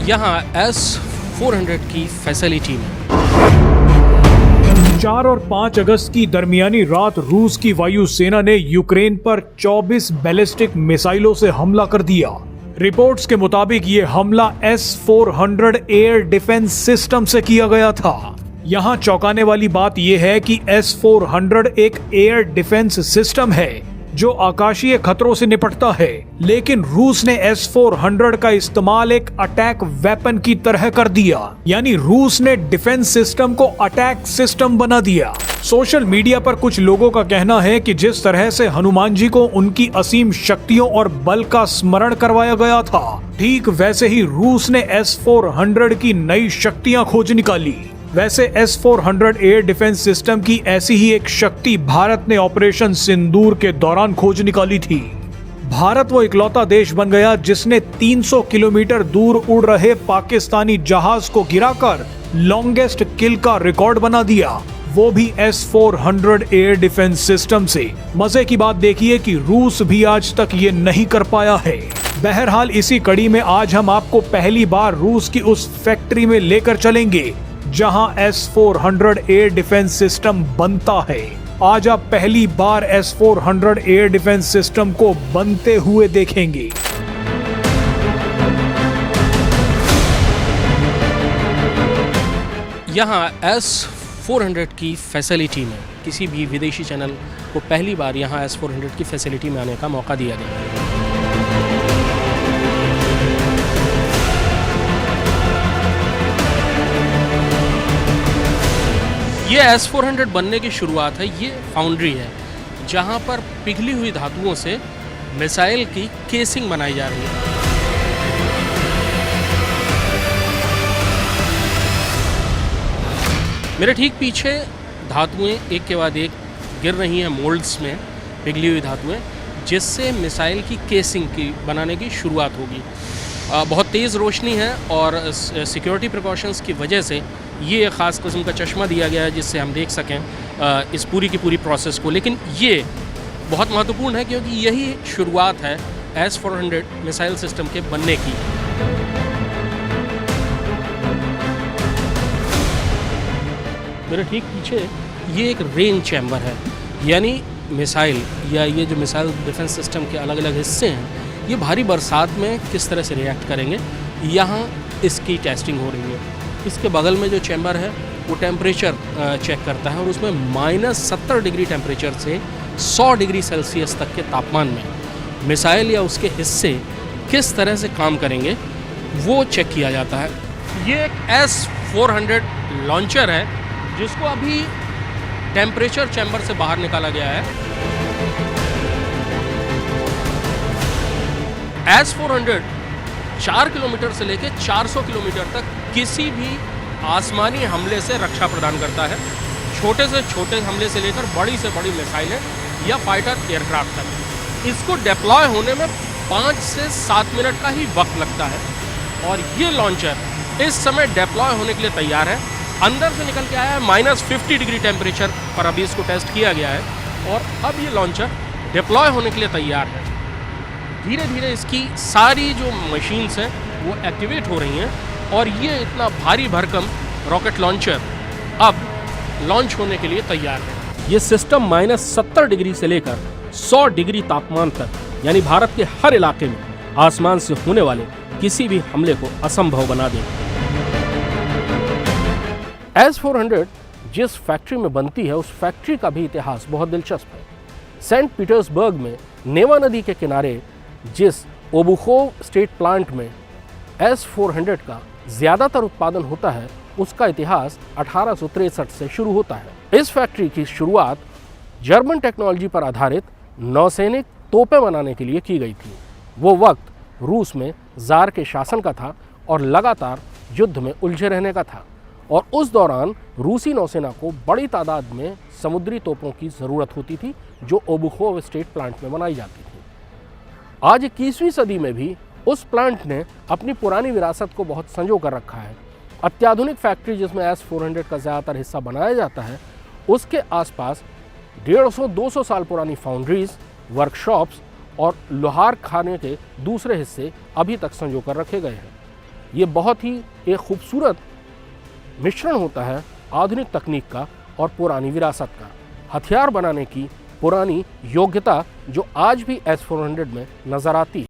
यहाँ S-400 की facility में 4 और 5 अगस्त की दरमियानी रात रूस की वायुसेना ने यूक्रेन पर 24 बैलिस्टिक मिसाइलों से हमला कर दिया। रिपोर्ट्स के मुताबिक ये हमला S-400 एयर डिफेंस सिस्टम से किया गया था। यहाँ चौंकाने वाली बात यह है कि S-400 एक एयर डिफेंस सिस्टम है जो आकाशीय खतरों से निपटता है, लेकिन रूस ने S-400 का इस्तेमाल एक अटैक वेपन की तरह कर दिया। यानी रूस ने डिफेंस सिस्टम को अटैक सिस्टम बना दिया। सोशल मीडिया पर कुछ लोगों का कहना है कि जिस तरह से हनुमान जी को उनकी असीम शक्तियों और बल का स्मरण करवाया गया था, ठीक वैसे ही रूस ने S-400 की नई शक्तियां खोज निकाली। वैसे S-400 एयर डिफेंस सिस्टम की ऐसी ही एक शक्ति भारत ने ऑपरेशन सिंदूर के दौरान खोज निकाली थी। भारत वो इकलौता देश बन गया जिसने 300 किलोमीटर दूर उड़ रहे पाकिस्तानी जहाज को गिराकर लॉन्गेस्ट किल का रिकॉर्ड बना दिया, वो भी S-400 एयर डिफेंस सिस्टम से। मजे की बात देखिए कि रूस भी आज तक ये नहीं कर पाया है। बहरहाल इसी कड़ी में आज हम आपको पहली बार रूस की उस फैक्ट्री में लेकर चलेंगे जहां S-400 एयर डिफेंस सिस्टम बनता है। आज आप पहली बार S-400 एयर डिफेंस सिस्टम को बनते हुए देखेंगे। यहाँ S-400 की फैसिलिटी में किसी भी विदेशी चैनल को पहली बार यहाँ S-400 की फैसिलिटी में आने का मौका दिया गया। ये S-400 बनने की शुरुआत है। ये फाउंड्री है जहाँ पर पिघली हुई धातुओं से मिसाइल की केसिंग बनाई जा रही है। मेरे ठीक पीछे धातुएं एक के बाद एक गिर रही हैं मोल्ड्स में, पिघली हुई धातुएं, जिससे मिसाइल की केसिंग की बनाने की शुरुआत होगी। बहुत तेज़ रोशनी है और सिक्योरिटी प्रिकॉशंस की वजह से ये ख़ास किस्म का चश्मा दिया गया है जिससे हम देख सकें इस पूरी की पूरी प्रोसेस को। लेकिन ये बहुत महत्वपूर्ण है क्योंकि यही शुरुआत है S-400 मिसाइल सिस्टम के बनने की। मेरे ठीक पीछे ये एक रेन चैम्बर है, यानी मिसाइल या ये जो मिसाइल डिफेंस सिस्टम के अलग अलग हिस्से हैं, ये भारी बरसात में किस तरह से रिएक्ट करेंगे, यहाँ इसकी टेस्टिंग हो रही है। इसके बगल में जो चैम्बर है वो टेम्परेचर चेक करता है और उसमें -70 डिग्री टेम्परेचर से 100 डिग्री सेल्सियस तक के तापमान में मिसाइल या उसके हिस्से किस तरह से काम करेंगे वो चेक किया जाता है। ये एक S-400 लॉन्चर है जिसको अभी टेम्परेचर चैम्बर से बाहर निकाला गया है। S-400 4 किलोमीटर से लेकर 400 किलोमीटर तक किसी भी आसमानी हमले से रक्षा प्रदान करता है। छोटे से छोटे हमले से लेकर बड़ी से बड़ी मिसाइलें या फाइटर एयरक्राफ्ट तक। इसको डिप्लॉय होने में 5 से 7 मिनट का ही वक्त लगता है और ये लॉन्चर इस समय डिप्लॉय होने के लिए तैयार है। अंदर से निकल के आया है -50 डिग्री टेम्परेचर पर अभी इसको टेस्ट किया गया है और अब ये लॉन्चर डिप्लॉय होने के लिए तैयार है। धीरे धीरे इसकी सारी जो मशीन्स हैं वो एक्टिवेट हो रही हैं और ये इतना भारी भरकम रॉकेट लॉन्चर अब लॉन्च होने के लिए तैयार है। ये सिस्टम -70 डिग्री से लेकर 100 डिग्री तापमान तक यानी भारत के हर इलाके में आसमान से होने वाले किसी भी हमले को असंभव बना देगा। S-400 जिस फैक्ट्री में बनती है उस फैक्ट्री का भी इतिहास बहुत दिलचस्प है। सेंट पीटर्सबर्ग में नेवा नदी के किनारे जिस ओबुखोव स्टेट प्लांट में S-400 का ज़्यादातर उत्पादन होता है उसका इतिहास 1863 से शुरू होता है। इस फैक्ट्री की शुरुआत जर्मन टेक्नोलॉजी पर आधारित नौसैनिक तोपें बनाने के लिए की गई थी। वो वक्त रूस में ज़ार के शासन का था और लगातार युद्ध में उलझे रहने का था और उस दौरान रूसी नौसेना को बड़ी तादाद में समुद्री तोपों की ज़रूरत होती थी जो ओबुखोव स्टेट प्लांट में बनाई जाती थी। आज 21वीं सदी में भी उस प्लांट ने अपनी पुरानी विरासत को बहुत संजो कर रखा है। अत्याधुनिक फैक्ट्री जिसमें S-400 का ज़्यादातर हिस्सा बनाया जाता है, उसके आसपास 150-200 साल पुरानी फाउंड्रीज, वर्कशॉप्स और लोहार खाने के दूसरे हिस्से अभी तक संजो कर रखे गए हैं। ये बहुत ही एक खूबसूरत मिश्रण होता है आधुनिक तकनीक का और पुरानी विरासत का। हथियार बनाने की पुरानी योग्यता जो आज भी S-400 में नज़र आती है।